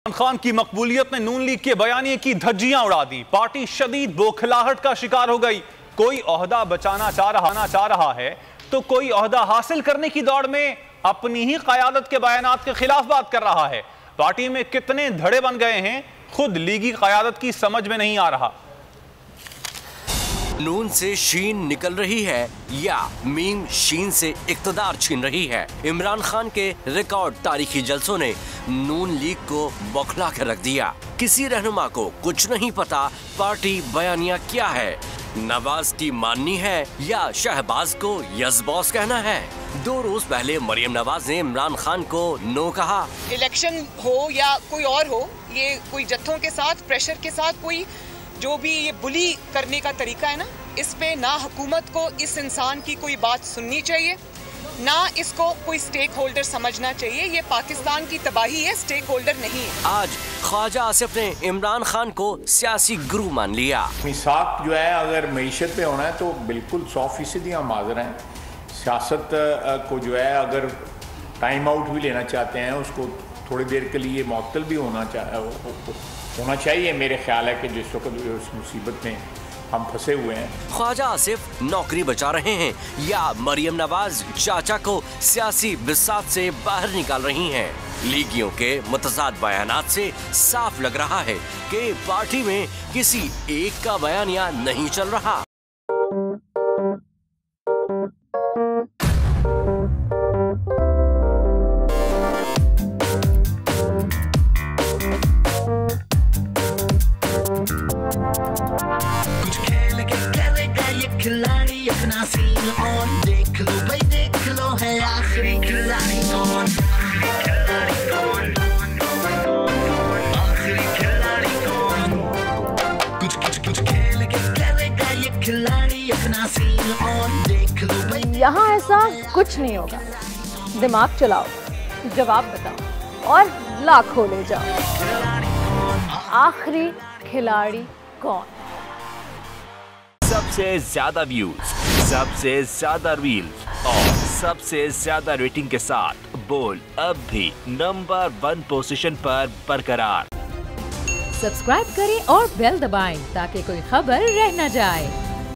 इमरान खान की मकबूलियत ने नून लीग के बयानिए की धज्जियां उड़ा दी। पार्टी शदीद बौखलाहट का शिकार हो गई। कोई ओहदा बचाना चाह रहा है तो कोई ओहदा हासिल करने की दौड़ में अपनी ही क़यादत के बयानात के खिलाफ बात कर रहा है। पार्टी में कितने धड़े बन गए हैं खुद लीगी क़यादत की समझ में नहीं आ रहा। नून से शीन निकल रही है या मीम शीन से इक़्तिदार छीन रही है। इमरान खान के रिकॉर्ड तारीखी जलसों ने नून लीग को बौखला कर रख दिया। किसी रहनुमा को कुछ नहीं पता पार्टी बयानिया क्या है, नवाज की माननी है या शहबाज को यस बॉस कहना है। 2 रोज पहले मरियम नवाज ने इमरान खान को नो कहा। इलेक्शन हो या कोई और हो, ये कोई जत्थों के साथ प्रेशर के साथ कोई जो भी ये बुली करने का तरीका है ना, इस पे ना हुकूमत को इस इंसान की कोई बात सुननी चाहिए, ना इसको कोई स्टेक होल्डर समझना चाहिए। ये पाकिस्तान की तबाही है, स्टेक होल्डर नहीं है। आज ख्वाजा आसिफ ने इमरान खान को सियासी गुरु मान लिया। मिसाक जो है अगर मईशत पे होना है तो बिल्कुल 100% हम हाजिर हैं। सियासत को जो है अगर टाइम आउट भी लेना चाहते हैं, उसको थोड़ी देर के लिए मुअत्तल भी होना चाहिए। मेरे ख्याल है कि जिस वक्त उस मुसीबत में हम फंसे हुए हैं। ख्वाजा आसिफ नौकरी बचा रहे हैं या मरियम नवाज चाचा को सियासी बिसात से बाहर निकाल रही हैं। लीगियों के मुतज़ाद बयानात से साफ लग रहा है कि पार्टी में किसी एक का बयानिया नहीं चल रहा। खिलाड़ी अपना सीन ऑन, देख लो भाई देख लो, है आखिरी खिलाड़ी कौन, आखिरी खिलाड़ी कौन, कुछ खेल के करेगा ये खिलाड़ी अपना सीन ऑन, देख लो भाई। यहाँ ऐसा कुछ नहीं होगा। दिमाग चलाओ, जवाब बताओ और लाखों ले जाओ। आखिरी खिलाड़ी कौन? सबसे ज्यादा व्यूज, सबसे ज्यादा रील्स और सबसे ज्यादा रेटिंग के साथ बोल अब भी नंबर 1 पोजीशन पर बरकरार। सब्सक्राइब करें और बेल दबाएं ताकि कोई खबर रह न जाए।